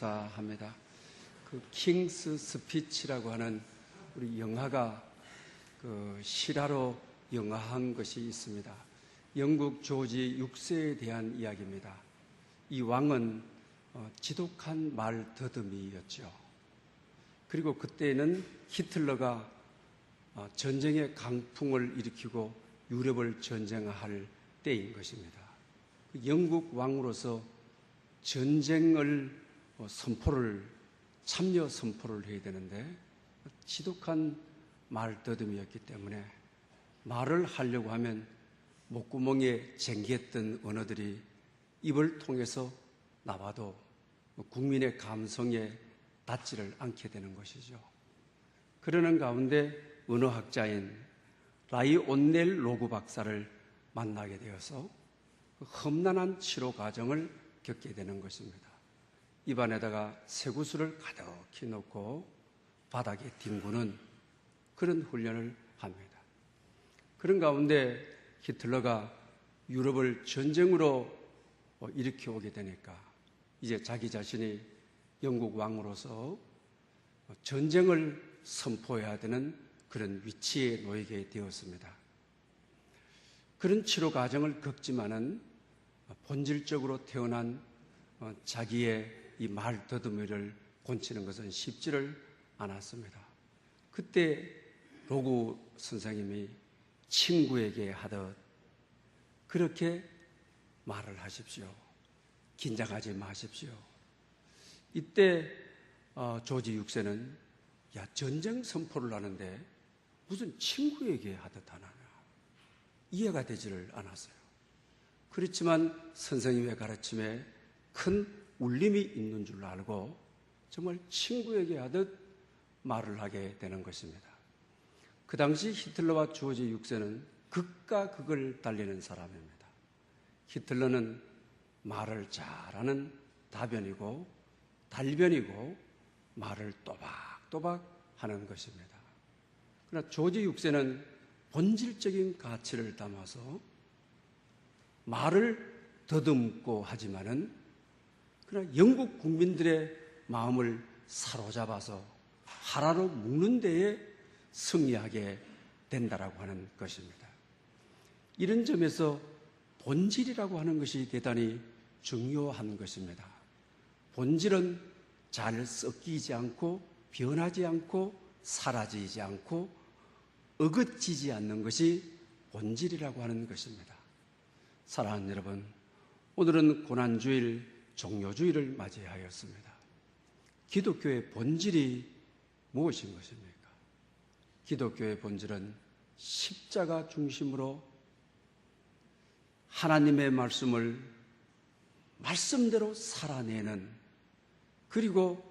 합니다. 그 킹스 스피치라고 하는 우리 영화가 그 실화로 영화한 것이 있습니다. 영국 조지 6세에 대한 이야기입니다. 이 왕은 지독한 말 더듬이였죠. 그리고 그때는 히틀러가 전쟁의 강풍을 일으키고 유럽을 전쟁할 때인 것입니다. 영국 왕으로서 전쟁을 참여 선포를 해야 되는데 지독한 말더듬이었기 때문에 말을 하려고 하면 목구멍에 쟁기했던 언어들이 입을 통해서 나와도 국민의 감성에 닿지를 않게 되는 것이죠. 그러는 가운데 언어학자인 라이온넬 로그 박사를 만나게 되어서 험난한 치료 과정을 겪게 되는 것입니다. 입안에다가 쇠구슬을 가득히 넣고 바닥에 뒹구는 그런 훈련을 합니다. 그런 가운데 히틀러가 유럽을 전쟁으로 일으켜 오게 되니까 이제 자기 자신이 영국 왕으로서 전쟁을 선포해야 되는 그런 위치에 놓이게 되었습니다. 그런 치료 과정을 겪지만은 본질적으로 태어난 자기의 이 말더듬이를 고치는 것은 쉽지를 않았습니다. 그때 로그 선생님이 친구에게 하듯 그렇게 말을 하십시오. 긴장하지 마십시오. 이때 조지 6세는 전쟁 선포를 하는데 무슨 친구에게 하듯 하느냐. 이해가 되지를 않았어요. 그렇지만 선생님의 가르침에 큰 울림이 있는 줄 알고 정말 친구에게 하듯 말을 하게 되는 것입니다. 그 당시 히틀러와 조지 6세는 극과 극을 달리는 사람입니다. 히틀러는 말을 잘하는 다변이고 달변이고 말을 또박또박 하는 것입니다. 그러나 조지 6세는 본질적인 가치를 담아서 말을 더듬고 하지만은 그러나 영국 국민들의 마음을 사로잡아서 하나로 묶는 데에 승리하게 된다라고 하는 것입니다. 이런 점에서 본질이라고 하는 것이 대단히 중요한 것입니다. 본질은 잘 섞이지 않고 변하지 않고 사라지지 않고 어긋지지 않는 것이 본질이라고 하는 것입니다. 사랑하는 여러분, 오늘은 고난주일 종료주일을 맞이하였습니다. 기독교의 본질이 무엇인 것입니까? 기독교의 본질은 십자가 중심으로 하나님의 말씀을 말씀대로 살아내는, 그리고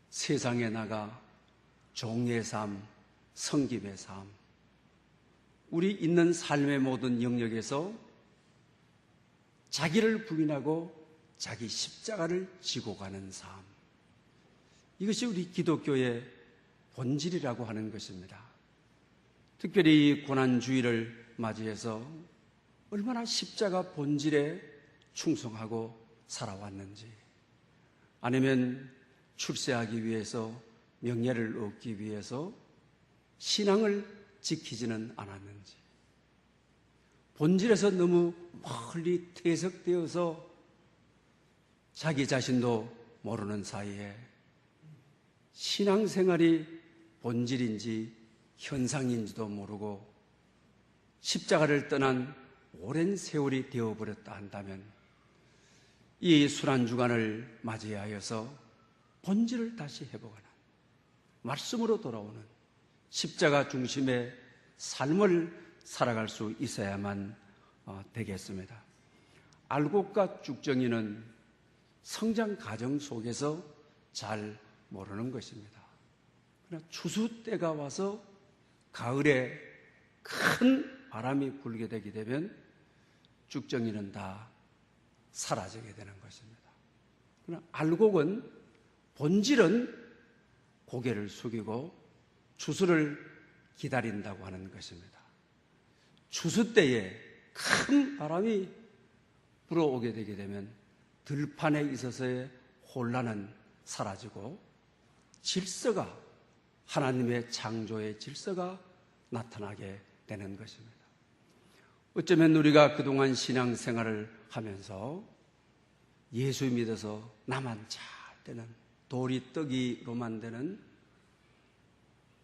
세상에 나가 종의 삶, 섬김의 삶, 우리 있는 삶의 모든 영역에서 자기를 부인하고 자기 십자가를 지고 가는 삶, 이것이 우리 기독교의 본질이라고 하는 것입니다. 특별히 고난주일을 맞이해서 얼마나 십자가 본질에 충성하고 살아왔는지, 아니면 출세하기 위해서 명예를 얻기 위해서 신앙을 지키지는 않았는지, 본질에서 너무 멀리 퇴색되어서 자기 자신도 모르는 사이에 신앙생활이 본질인지 현상인지도 모르고 십자가를 떠난 오랜 세월이 되어버렸다 한다면 이 순환주간을 맞이하여서 본질을 다시 회복하는, 말씀으로 돌아오는 십자가 중심의 삶을 살아갈 수 있어야만 되겠습니다. 알곡과 쭉정이는 성장 과정 속에서 잘 모르는 것입니다. 그러나 추수 때가 와서 가을에 큰 바람이 불게 되게 되면 쭉정이는 다 사라지게 되는 것입니다. 그러나 알곡은 본질은 고개를 숙이고 추수를 기다린다고 하는 것입니다. 추수 때에 큰 바람이 불어오게 되게 되면 들판에 있어서의 혼란은 사라지고 질서가, 하나님의 창조의 질서가 나타나게 되는 것입니다. 어쩌면 우리가 그동안 신앙생활을 하면서 예수 믿어서 나만 잘 되는, 돌이 떡이로만 되는,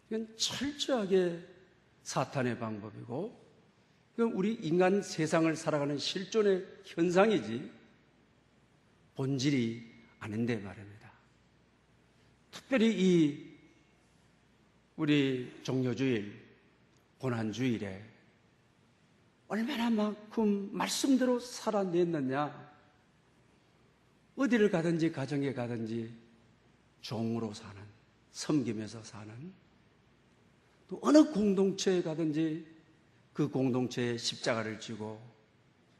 이건 철저하게 사탄의 방법이고, 이건 우리 인간 세상을 살아가는 실존의 현상이지 본질이 아닌데 말입니다. 특별히 이 우리 종료주일, 고난주일에 얼마나 만큼 말씀대로 살아냈느냐. 어디를 가든지, 가정에 가든지 종으로 사는, 섬기면서 사는, 또 어느 공동체에 가든지 그 공동체에 십자가를 지고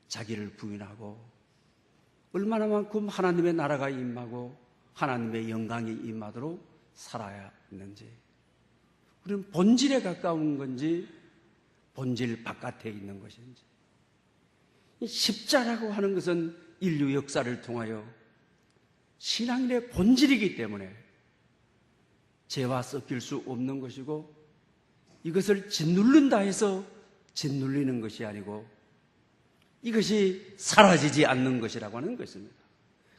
자기를 부인하고 얼마나 만큼 하나님의 나라가 임하고 하나님의 영광이 임하도록 살아야 했는지, 우리는 본질에 가까운 건지 본질 바깥에 있는 것인지. 이 십자라고 하는 것은 인류 역사를 통하여 신앙인의 본질이기 때문에 죄와 섞일 수 없는 것이고, 이것을 짓누른다 해서 짓눌리는 것이 아니고 이것이 사라지지 않는 것이라고 하는 것입니다.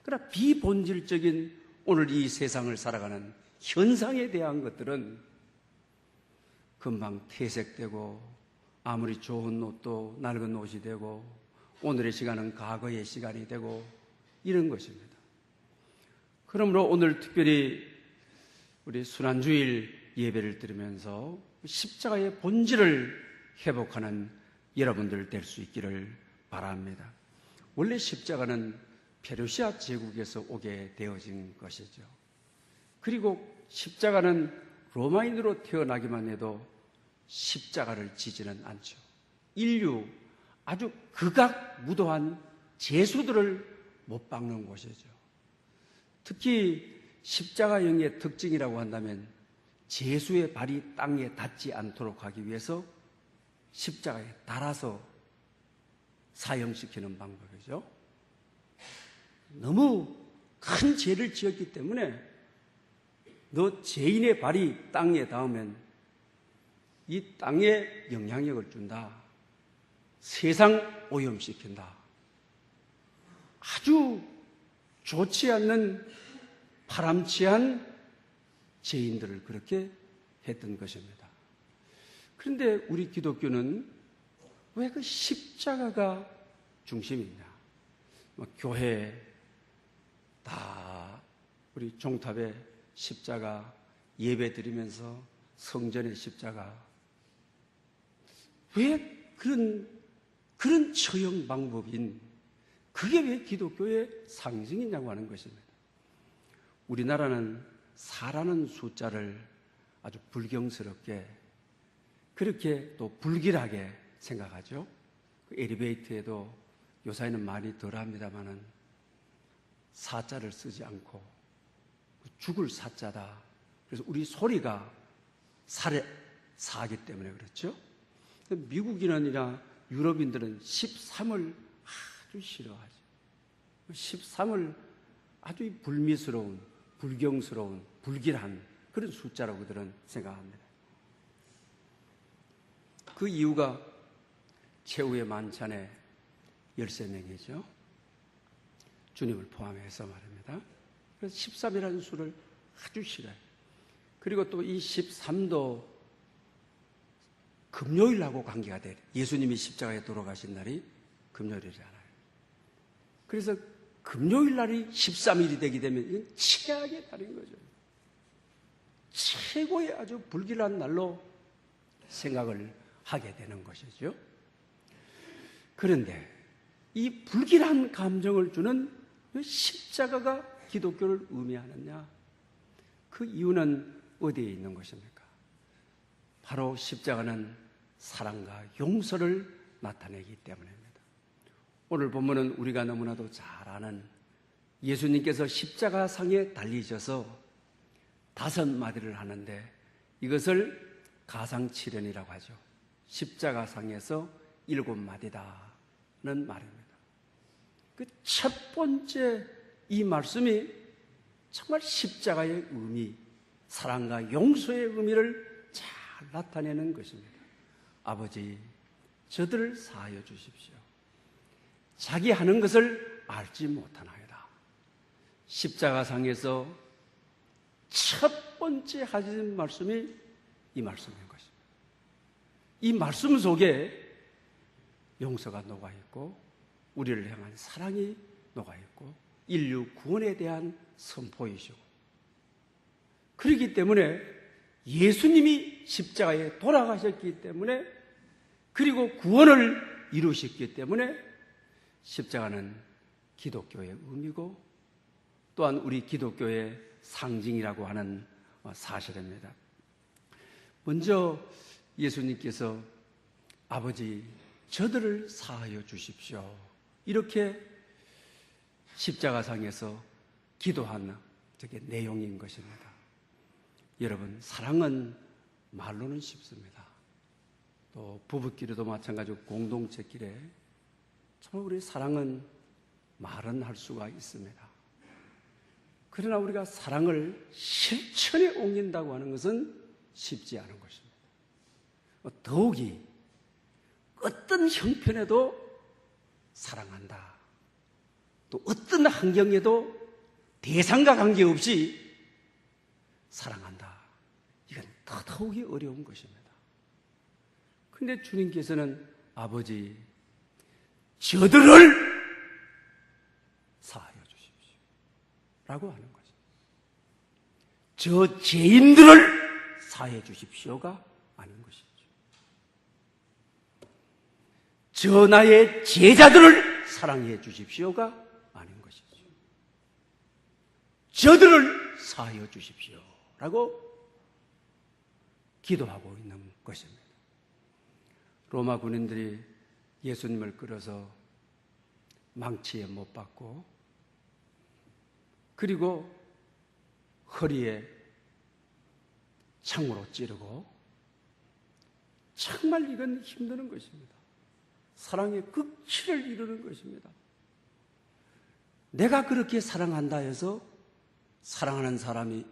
그러나 비본질적인 오늘 이 세상을 살아가는 현상에 대한 것들은 금방 퇴색되고, 아무리 좋은 옷도 낡은 옷이 되고, 오늘의 시간은 과거의 시간이 되고, 이런 것입니다. 그러므로 오늘 특별히 우리 순환주일 예배를 드리면서 십자가의 본질을 회복하는 여러분들 될 수 있기를 바랍니다. 원래 십자가는 페르시아 제국에서 오게 되어진 것이죠. 그리고 십자가는 로마인으로 태어나기만 해도 십자가를 지지는 않죠. 인류 아주 극악무도한 죄수들을 못 박는 곳이죠. 특히 십자가형의 특징이라고 한다면 죄수의 발이 땅에 닿지 않도록 하기 위해서 십자가에 달아서 사형시키는 방법이죠. 너무 큰 죄를 지었기 때문에 너 죄인의 발이 땅에 닿으면 이 땅에 영향력을 준다. 세상 오염시킨다. 아주 좋지 않는 파람치한 죄인들을 그렇게 했던 것입니다. 그런데 우리 기독교는 왜 그 십자가가 중심이냐? 교회 다 우리 종탑에 십자가, 예배 드리면서 성전의 십자가, 왜 그런 처형 방법인 그게 왜 기독교의 상징이냐고 하는 것입니다. 우리나라는 4라는 숫자를 아주 불경스럽게, 그렇게 또 불길하게 생각하죠. 그 엘리베이터에도 요사이는 말이 덜합니다마는 4자를 쓰지 않고 죽을 사자다. 그래서 우리 소리가 사기 때문에 그렇죠. 미국인이나 유럽인들은 13을 아주 싫어하죠. 13을 아주 불미스러운, 불경스러운, 불길한 그런 숫자라고 그들은 생각합니다. 그 이유가 최후의 만찬에 13명이죠. 주님을 포함해서 말입니다. 그래서 13이라는 수를 아주 싫어요. 그리고 또 이 13도 금요일하고 관계가 돼요. 예수님이 십자가에 돌아가신 날이 금요일이잖아요. 그래서 금요일 날이 13일이 되게 되면 이건 최악의 날인 거죠. 최고의 아주 불길한 날로 생각을 하게 되는 것이죠. 그런데 이 불길한 감정을 주는 십자가가 기독교를 의미하느냐? 그 이유는 어디에 있는 것입니까? 바로 십자가는 사랑과 용서를 나타내기 때문입니다. 오늘 본문은 우리가 너무나도 잘 아는 예수님께서 십자가상에 달리셔서 5마디를 하는데 이것을 가상칠언이라고 하죠. 십자가상에서 7마디다는 말입니다. 그 첫 번째 이 말씀이 정말 십자가의 의미, 사랑과 용서의 의미를 잘 나타내는 것입니다. 아버지, 저들을 사하여 주십시오. 자기 하는 것을 알지 못하나이다. 십자가상에서 첫 번째 하신 말씀이 이 말씀인 것입니다. 이 말씀 속에 용서가 녹아있고 우리를 향한 사랑이 녹아있고 인류 구원에 대한 선포이시고, 그렇기 때문에 예수님이 십자가에 돌아가셨기 때문에, 그리고 구원을 이루셨기 때문에 십자가는 기독교의 의미고 또한 우리 기독교의 상징이라고 하는 사실입니다. 먼저 예수님께서 아버지, 저들을 사하여 주십시오, 이렇게 십자가상에서 기도한 저게 내용인 것입니다. 여러분, 사랑은 말로는 쉽습니다. 또 부부끼리도 마찬가지고 공동체끼리 정말 우리 사랑은 말은 할 수가 있습니다. 그러나 우리가 사랑을 실천에 옮긴다고 하는 것은 쉽지 않은 것입니다. 더욱이 어떤 형편에도 사랑한다, 또 어떤 환경에도 대상과 관계없이 사랑한다, 이건 더더욱이 어려운 것입니다. 그런데 주님께서는 아버지, 저들을 사하여 주십시오 라고 하는 거죠. 저 죄인들을 사하여 주십시오가 아닌 것이죠. 저 나의 제자들을 사랑해 주십시오가 아닌 것이죠. 저들을 사하여 주십시오 라고 기도하고 있는 것입니다. 로마 군인들이 예수님을 끌어서 망치에 못 박고, 그리고 허리에 창으로 찌르고, 정말 이건 힘드는 것입니다. 사랑의 극치를 이루는 것입니다. 내가 그렇게 사랑한다 해서 사랑하는 사람이,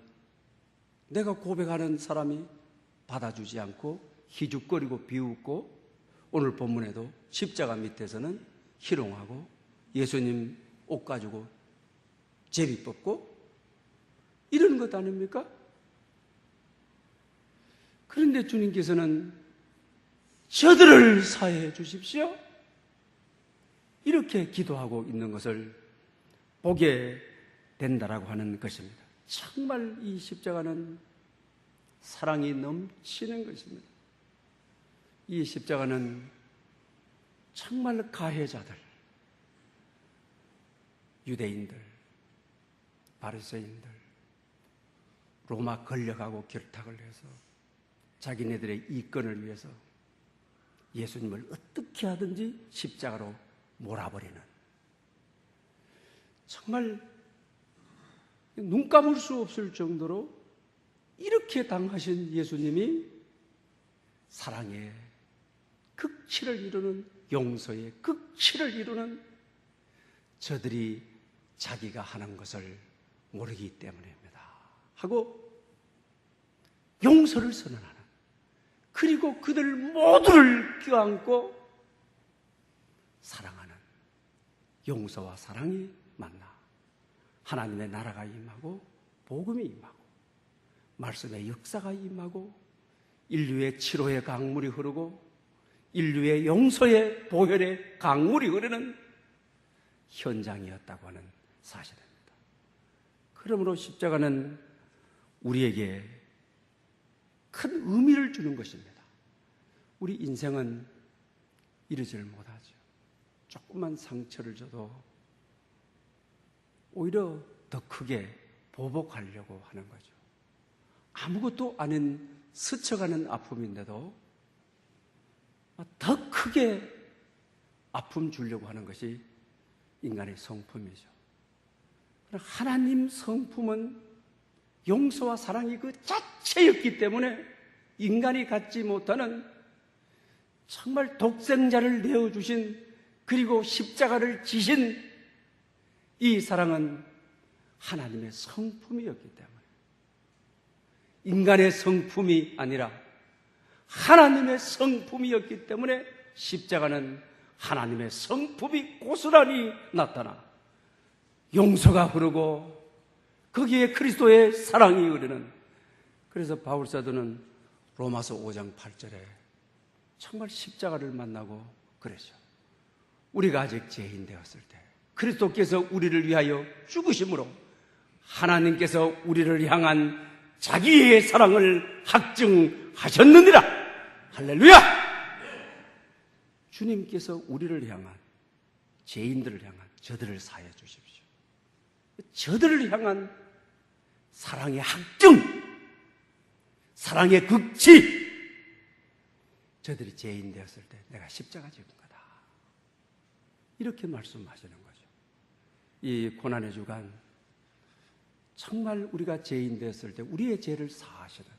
내가 고백하는 사람이 받아주지 않고 희죽거리고 비웃고, 오늘 본문에도 십자가 밑에서는 희롱하고 예수님 옷 가지고 제비 뽑고 이러는 것 아닙니까? 그런데 주님께서는 저들을 사해해 주십시오, 이렇게 기도하고 있는 것을 보게 된다라고 하는 것입니다. 정말 이 십자가는 사랑이 넘치는 것입니다. 이 십자가는 정말 가해자들, 유대인들, 바리새인들, 로마 권력하고 결탁을 해서 자기네들의 이권을 위해서 예수님을 어떻게 하든지 십자가로 몰아버리는, 정말 눈 감을 수 없을 정도로 이렇게 당하신 예수님이 사랑의 극치를 이루는, 용서의 극치를 이루는, 저들이 자기가 하는 것을 모르기 때문입니다 하고 용서를 선언하는, 그리고 그들 모두를 껴안고 사랑하는 용서와 사랑이 만나 하나님의 나라가 임하고 복음이 임하고 말씀의 역사가 임하고 인류의 치료의 강물이 흐르고 인류의 용서의 보혈의 강물이 흐르는 현장이었다고 하는 사실입니다. 그러므로 십자가는 우리에게 큰 의미를 주는 것입니다. 우리 인생은 이러지를 못하죠. 조금만 상처를 줘도 오히려 더 크게 보복하려고 하는 거죠. 아무것도 아닌 스쳐가는 아픔인데도 더 크게 아픔 주려고 하는 것이 인간의 성품이죠. 하나님 성품은 용서와 사랑이 그 자체였기 때문에 인간이 갖지 못하는 정말 독생자를 내어주신, 그리고 십자가를 지신 이 사랑은 하나님의 성품이었기 때문에, 인간의 성품이 아니라 하나님의 성품이었기 때문에 십자가는 하나님의 성품이 고스란히 나타나 용서가 흐르고 거기에 그리스도의 사랑이 흐르는, 그래서 바울사도는 로마서 5장 8절에 정말 십자가를 만나고 그랬죠. 우리가 아직 죄인 되었을 때 그리스도께서 우리를 위하여 죽으심으로 하나님께서 우리를 향한 자기의 사랑을 확증하셨느니라. 할렐루야! 주님께서 우리를 향한, 죄인들을 향한 저들을 사해 주십시오. 저들을 향한 사랑의 확증, 사랑의 극치. 저들이 죄인 되었을 때 내가 십자가 지은 거다, 이렇게 말씀하시는 거죠. 이 고난의 주간, 정말 우리가 죄인 되었을 때 우리의 죄를 사하시는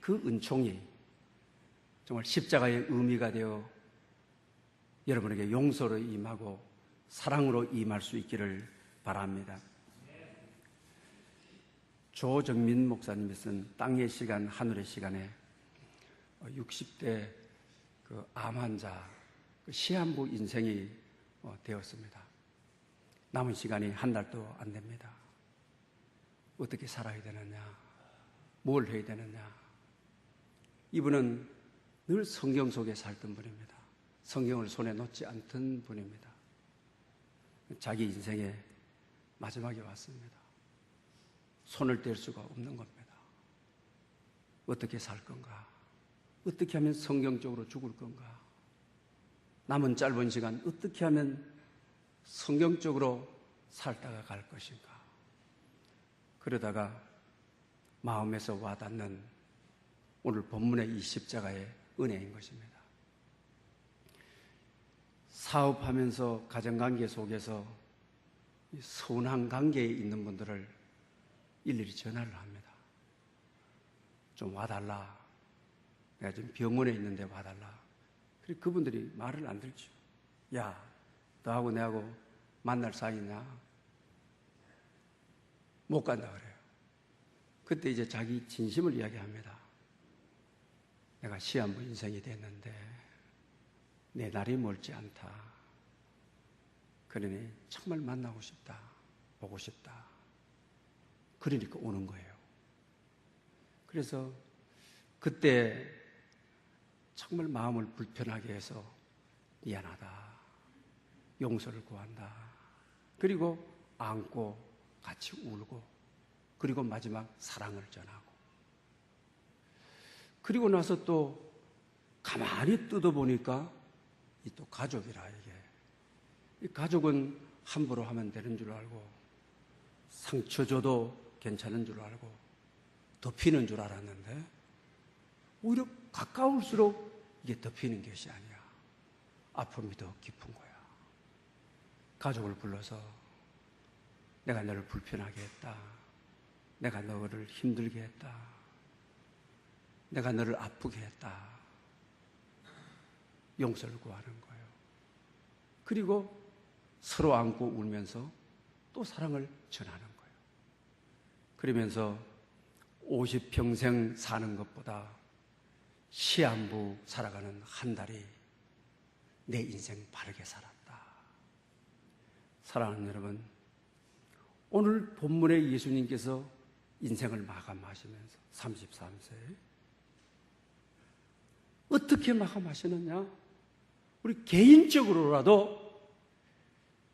그 은총이 정말 십자가의 의미가 되어 여러분에게 용서로 임하고 사랑으로 임할 수 있기를 바랍니다. 조정민 목사님이 쓴 땅의 시간 하늘의 시간에 60대 그 암 환자 시한부 인생이 되었습니다. 남은 시간이 한 달도 안 됩니다. 어떻게 살아야 되느냐, 뭘 해야 되느냐. 이분은 늘 성경 속에 살던 분입니다. 성경을 손에 놓지 않던 분입니다. 자기 인생의 마지막에 왔습니다. 손을 뗄 수가 없는 겁니다. 어떻게 살 건가? 어떻게 하면 성경적으로 죽을 건가? 남은 짧은 시간 어떻게 하면 성경적으로 살다가 갈 것인가? 그러다가 마음에서 와닿는 오늘 본문의 이 십자가의 은혜인 것입니다. 사업하면서 가정관계 속에서 서운한 관계에 있는 분들을 일일이 전화를 합니다. 좀 와달라. 내가 지금 병원에 있는데 와달라. 그리고 그분들이 말을 안 들죠. 야, 너하고 내하고 만날 사이냐? 못 간다 그래요. 그때 이제 자기 진심을 이야기합니다. 내가 시한부 인생이 됐는데 내 날이 멀지 않다. 그러니 정말 만나고 싶다. 보고 싶다. 그러니까 오는 거예요. 그래서 그때 정말 마음을 불편하게 해서 미안하다. 용서를 구한다. 그리고 안고 같이 울고, 그리고 마지막 사랑을 전하고, 그리고 나서 또 가만히 뜯어보니까 이 또 가족이라. 이게 이 가족은 함부로 하면 되는 줄 알고 상처 줘도 괜찮은 줄 알고 덮이는 줄 알았는데 오히려 가까울수록 이게 덮이는 것이 아니야. 아픔이 더 깊은 거야. 가족을 불러서 내가 너를 불편하게 했다. 내가 너를 힘들게 했다. 내가 너를 아프게 했다. 용서를 구하는 거예요. 그리고 서로 안고 울면서 또 사랑을 전하는 거예요. 그러면서 50평생 사는 것보다 시한부 살아가는 한 달이 내 인생 바르게 살았다. 사랑하는 여러분, 오늘 본문에 예수님께서 인생을 마감하시면서 33세 어떻게 마감하시느냐? 우리 개인적으로라도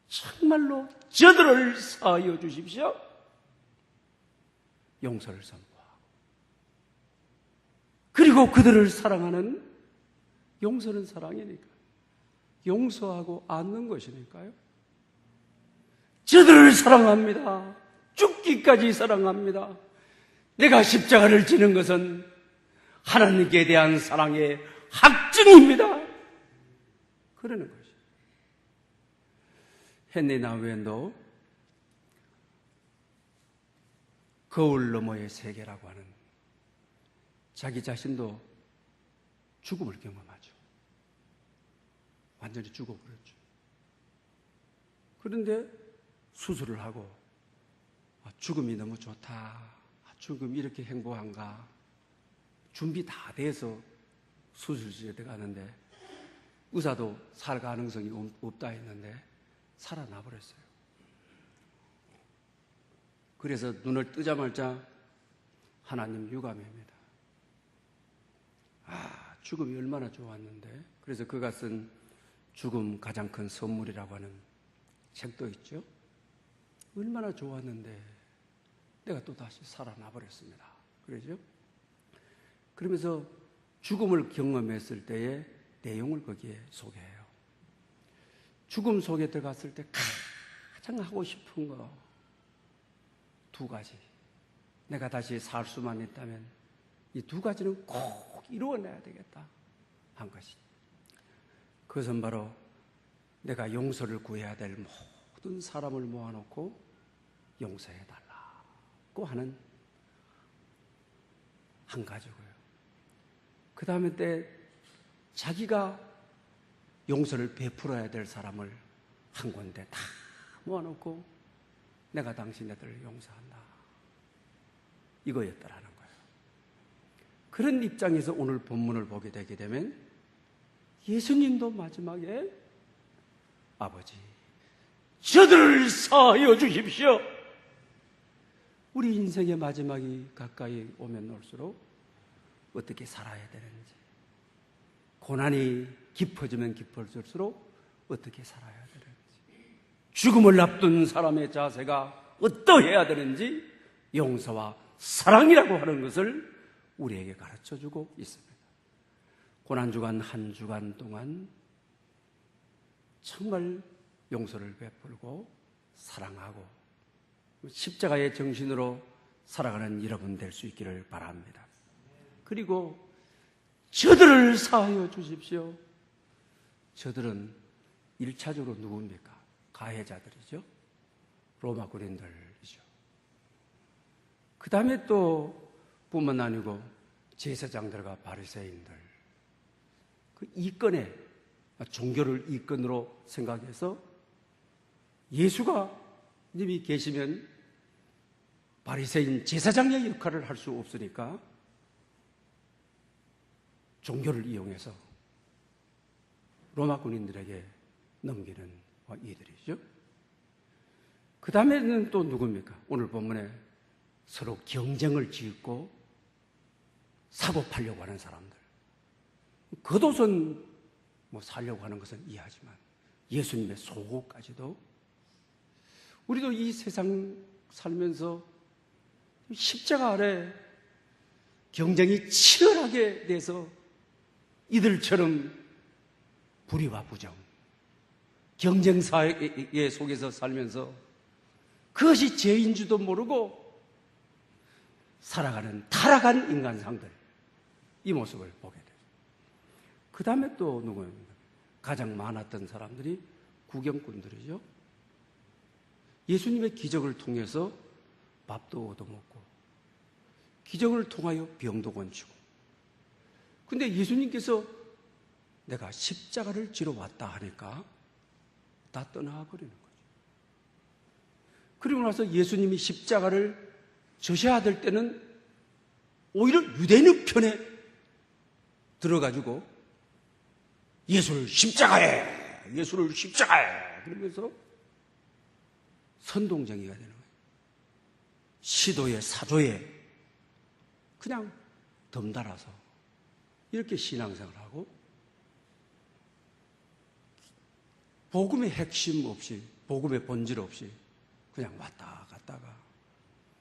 정말로 저들을 사하여 주십시오. 용서를 선포하고, 그리고 그들을 사랑하는, 용서는 사랑이니까 용서하고 안는 것이니까요. 저들을 사랑합니다. 죽기까지 사랑합니다. 내가 십자가를 지는 것은 하나님께 대한 사랑의 확증입니다. 그러는 것이죠. 헨리 나우엔도 거울 너머의 세계라고 하는, 자기 자신도 죽음을 경험하죠. 완전히 죽어버렸죠. 그런데 수술을 하고 죽음이 너무 좋다. 죽음 이렇게 행복한가. 준비 다 돼서 수술실에 들어가는데 의사도 살 가능성이 없다 했는데 살아나 버렸어요. 그래서 눈을 뜨자마자 하나님 유감입니다. 죽음이 얼마나 좋았는데. 그래서 그가 쓴 죽음 가장 큰 선물이라고 하는 책도 있죠. 얼마나 좋았는데 내가 또 다시 살아나 버렸습니다. 그러죠? 그러면서 죽음을 경험했을 때의 내용을 거기에 소개해요. 죽음 속에 들어갔을 때 가장 하고 싶은 거 두 가지. 내가 다시 살 수만 있다면 이 두 가지는 꼭 이루어내야 되겠다 한 것이. 그것은 바로 내가 용서를 구해야 될 모든 사람을 모아놓고 용서해달라고 하는 한 가지고요. 그 다음에 때 자기가 용서를 베풀어야 될 사람을 한 군데 다 모아놓고 내가 당신네들을 용서한다. 이거였더라는 거예요. 그런 입장에서 오늘 본문을 보게 되게 되면 예수님도 마지막에 아버지, 저들을 사하여 주십시오. 우리 인생의 마지막이 가까이 오면 올수록 어떻게 살아야 되는지, 고난이 깊어지면 깊어질수록 어떻게 살아야 되는지, 죽음을 앞둔 사람의 자세가 어떠해야 되는지 용서와 사랑이라고 하는 것을 우리에게 가르쳐주고 있습니다. 고난주간 한 주간 동안 정말 용서를 베풀고 사랑하고 십자가의 정신으로 살아가는 여러분 될 수 있기를 바랍니다. 그리고 저들을 사하여 주십시오. 저들은 1차적으로 누굽니까? 가해자들이죠. 로마 군인들이죠. 그 다음에 또 뿐만 아니고 제사장들과 바리새인들, 그 이권에 종교를 이권으로 생각해서 예수가 님이 계시면 바리새인 제사장의 역할을 할 수 없으니까 종교를 이용해서 로마 군인들에게 넘기는 이들이죠. 그 다음에는 또 누굽니까? 오늘 본문에 서로 경쟁을 짓고 사고 팔려고 하는 사람들. 겉옷은 살려고 하는 것은 이해하지만 예수님의 속옷까지도, 우리도 이 세상 살면서 십자가 아래 경쟁이 치열하게 돼서 이들처럼 불의와 부정, 경쟁 사회 속에서 살면서 그것이 죄인 줄도 모르고 살아가는 타락한 인간상들, 이 모습을 보게 돼요. 그 다음에 또 누구입니까? 가장 많았던 사람들이 구경꾼들이죠. 예수님의 기적을 통해서 밥도 얻어먹고 기적을 통하여 병도 고치고, 근데 예수님께서 내가 십자가를 지러 왔다 하니까 다 떠나버리는 거죠. 그리고 나서 예수님이 십자가를 져셔야 될 때는 오히려 유대인의 편에 들어가지고 예수를 십자가에, 예수를 십자가에 그러면서 선동정의가 되는 거예요. 시도에 사조에 그냥 덤달아서 이렇게 신앙생활을 하고 복음의 핵심 없이, 복음의 본질 없이 그냥 왔다 갔다가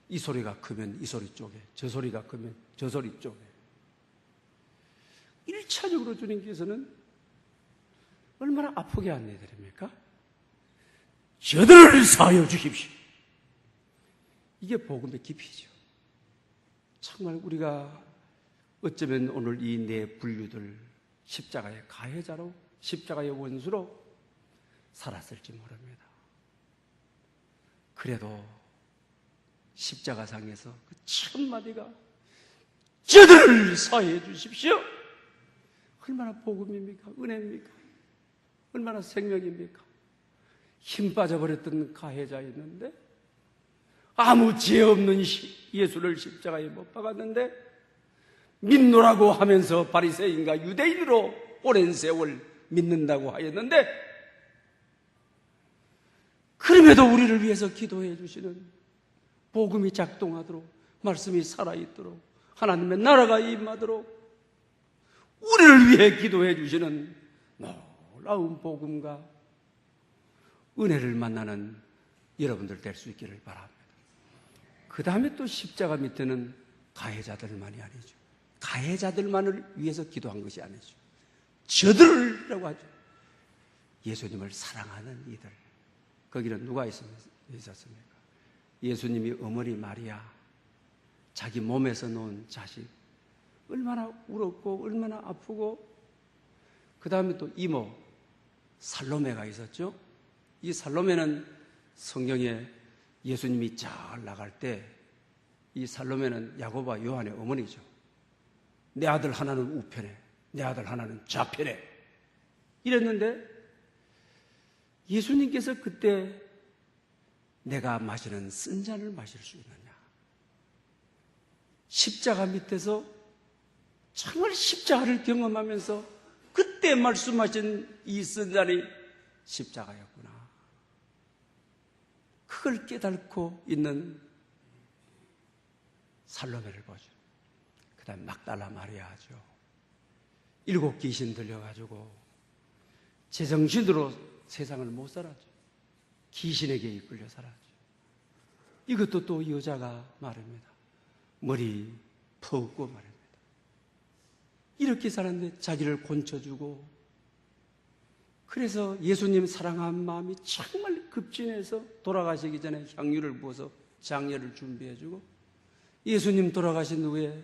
이 소리가 크면 이 소리 쪽에, 저 소리가 크면 저 소리 쪽에. 1차적으로 주님께서는 얼마나 아프게 안내드립니까? 저들을 사하여 주십시오. 이게 복음의 깊이죠. 정말 우리가 어쩌면 오늘 이 네 분류들 십자가의 가해자로, 십자가의 원수로 살았을지 모릅니다. 그래도 십자가상에서 그 첫마디가 저들을 사해 주십시오. 얼마나 복음입니까? 은혜입니까? 얼마나 생명입니까? 힘 빠져버렸던 가해자였는데 아무 죄 없는 예수를 십자가에 못 박았는데 믿노라고 하면서 바리새인과 유대인으로 오랜 세월 믿는다고 하였는데, 그럼에도 우리를 위해서 기도해 주시는, 복음이 작동하도록, 말씀이 살아있도록, 하나님의 나라가 임하도록 우리를 위해 기도해 주시는 놀라운 복음과 은혜를 만나는 여러분들 될 수 있기를 바랍니다. 그 다음에 또 십자가 밑에는 가해자들만이 아니죠. 가해자들만을 위해서 기도한 것이 아니죠. 저들이라고 하죠. 예수님을 사랑하는 이들. 거기는 누가 있었습니까? 예수님이 어머니 마리아, 자기 몸에서 놓은 자식, 얼마나 울었고 얼마나 아프고, 그 다음에 또 이모 살로메가 있었죠. 이 살로메는 성경에 예수님이 잘 나갈 때 이 살로메는 야고보와 요한의 어머니죠. 내 아들 하나는 우편에, 내 아들 하나는 좌편에 이랬는데, 예수님께서 그때 내가 마시는 쓴 잔을 마실 수 있느냐, 십자가 밑에서 정말 십자가를 경험하면서 그때 말씀하신 이 쓴 잔이 십자가였구나, 그걸 깨닫고 있는 살로메를 보죠. 그 다음 막달라 마리아죠. 7 귀신 들려가지고 제정신으로 세상을 못 살았죠. 귀신에게 이끌려 살았죠. 이것도 또 여자가 말입니다. 머리 퍼붓고 말입니다. 이렇게 살았는데 자기를 곤쳐주고, 그래서 예수님 사랑한 마음이 정말 급진해서 돌아가시기 전에 향유를 부어서 장례를 준비해주고, 예수님 돌아가신 후에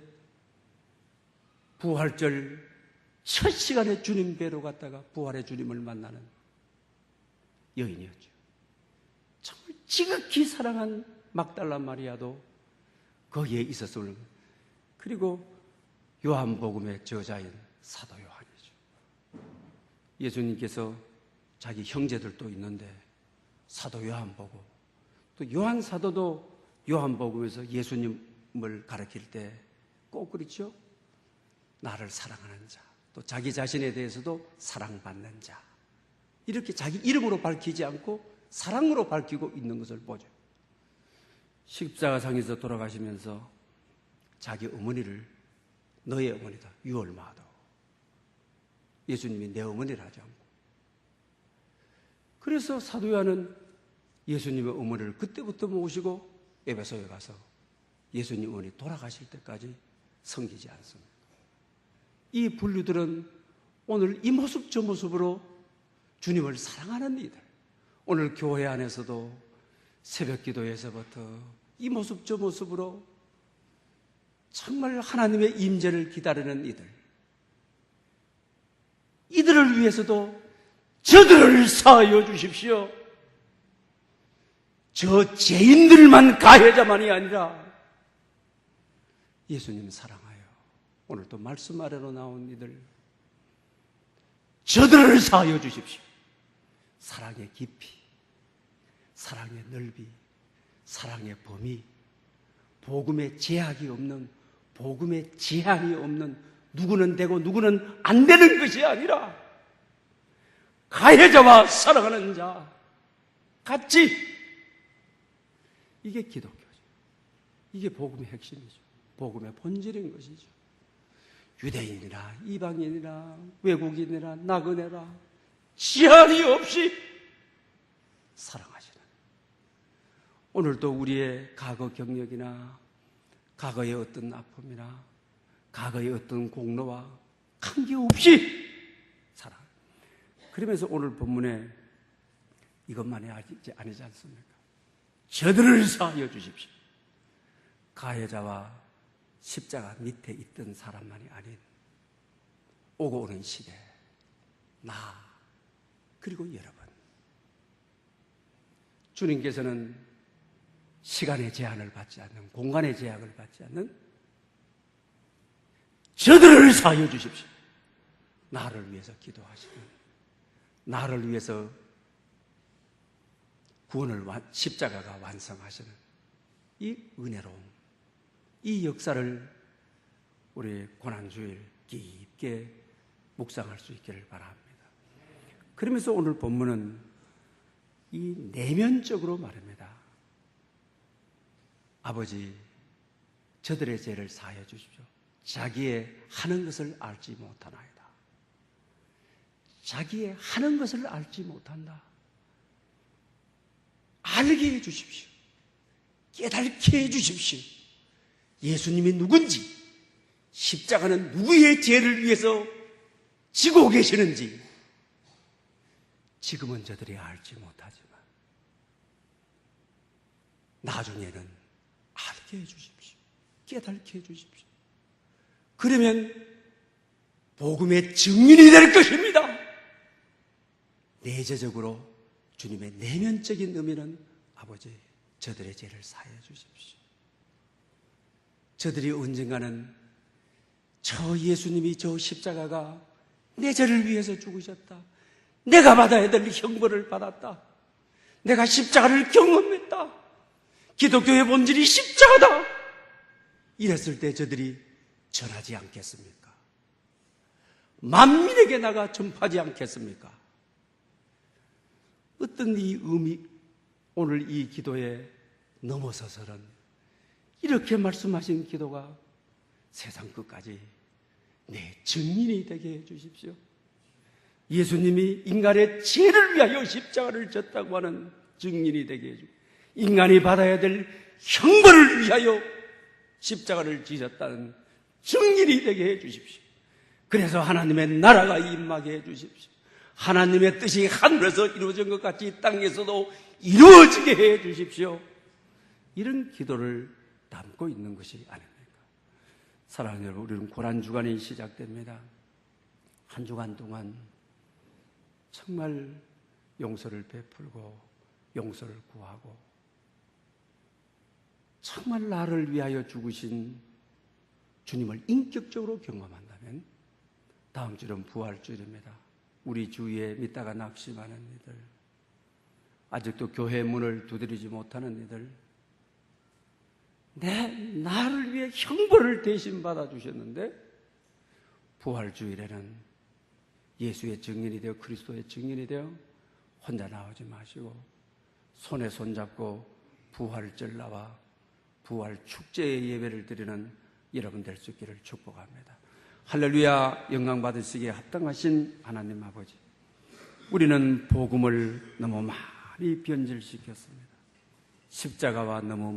부활절 첫 시간에 주님 뵈러 갔다가 부활의 주님을 만나는 여인이었죠. 정말 지극히 사랑한 막달라 마리아도 거기에 있었을. 그리고 요한복음의 저자인 사도 요한이죠. 예수님께서 자기 형제들도 있는데 사도 요한 보고, 또 요한 사도도 요한복음에서 예수님을 가르칠 때 꼭 그렇죠. 나를 사랑하는 자, 또 자기 자신에 대해서도 사랑받는 자, 이렇게 자기 이름으로 밝히지 않고 사랑으로 밝히고 있는 것을 보죠. 십자가상에서 돌아가시면서 자기 어머니를 너의 어머니다, 유월마도, 예수님이 내 어머니를 하지 않고, 그래서 사도 요한은 예수님의 어머니를 그때부터 모시고 에베소에 가서 예수님 어머니 돌아가실 때까지 섬기지 않습니다. 이 분류들은 오늘 이 모습 저 모습으로 주님을 사랑하는 이들, 오늘 교회 안에서도 새벽 기도에서부터 이 모습 저 모습으로 정말 하나님의 임재를 기다리는 이들을 위해서도 저들을 사하여 주십시오. 저 죄인들만, 가해자만이 아니라 예수님 사랑하여 오늘 또 말씀 아래로 나온 이들, 저들을 사하여 주십시오. 사랑의 깊이, 사랑의 넓이, 사랑의 범위, 복음의 제약이 없는, 복음의 제한이 없는, 누구는 되고 누구는 안 되는 것이 아니라 가해자와 사랑하는 자 같이, 이게 기독교죠. 이게 복음의 핵심이죠. 복음의 본질인 것이죠. 유대인이나 이방인이나 외국인이나 나그네라 제한이 없이 사랑하시는, 오늘도 우리의 과거 경력이나 과거의 어떤 아픔이나 과거의 어떤 공로와 관계없이 사랑. 그러면서 오늘 본문에 이것만이 아니지 않습니까? 저들을 사하여 주십시오. 가해자와 십자가 밑에 있던 사람만이 아닌 오고 오는 시대, 나 그리고 여러분, 주님께서는 시간의 제한을 받지 않는, 공간의 제약을 받지 않는 저들을 사하여 주십시오. 나를 위해서 기도하시는, 나를 위해서 구원을 십자가가 완성하시는 이 은혜로움, 이 역사를 우리 고난주일 깊게 묵상할 수 있기를 바랍니다. 그러면서 오늘 본문은 이 내면적으로 말합니다. 아버지, 저들의 죄를 사하여 주십시오. 자기의 하는 것을 알지 못하나이다. 자기의 하는 것을 알지 못한다. 알게 해 주십시오. 깨닫게 해 주십시오. 예수님이 누군지, 십자가는 누구의 죄를 위해서 지고 계시는지 지금은 저들이 알지 못하지만 나중에는 알게 해 주십시오. 깨닫게 해 주십시오. 그러면 복음의 증인이 될 것입니다. 내재적으로 주님의 내면적인 의미는 아버지, 저들의 죄를 사하여 주십시오. 저들이 언젠가는 저 예수님이 저 십자가가 내 죄를 위해서 죽으셨다. 내가 받아야 될 형벌을 받았다. 내가 십자가를 경험했다. 기독교의 본질이 십자가다. 이랬을 때 저들이 전하지 않겠습니까? 만민에게 나가 전파하지 않겠습니까? 어떤 이 의미, 오늘 이 기도에 넘어서서는 이렇게 말씀하신 기도가 세상 끝까지 내 증인이 되게 해 주십시오. 예수님이 인간의 죄를 위하여 십자가를 졌다고 하는 증인이 되게 해 주십시오. 인간이 받아야 될 형벌을 위하여 십자가를 지셨다는 증인이 되게 해 주십시오. 그래서 하나님의 나라가 임하게 해 주십시오. 하나님의 뜻이 하늘에서 이루어진 것 같이 땅에서도 이루어지게 해 주십시오. 이런 기도를 담고 있는 것이 아닙니까? 사랑하는 여러분, 우리는 고난주간이 시작됩니다. 한 주간 동안 정말 용서를 베풀고 용서를 구하고 정말 나를 위하여 죽으신 주님을 인격적으로 경험한다면 다음 주는 부활주일입니다. 우리 주위에 믿다가 낙심하는 이들, 아직도 교회 문을 두드리지 못하는 이들, 나를 위해 형벌을 대신 받아주셨는데 부활주일에는 예수의 증인이 되어 그리스도의 증인이 되어 혼자 나오지 마시고 손에 손잡고 부활절 나와 부활 축제의 예배를 드리는 여러분 될 수 있기를 축복합니다. 할렐루야. 영광 받으시기에 합당하신 하나님 아버지, 우리는 복음을 너무 많이 변질시켰습니다. 십자가와 너무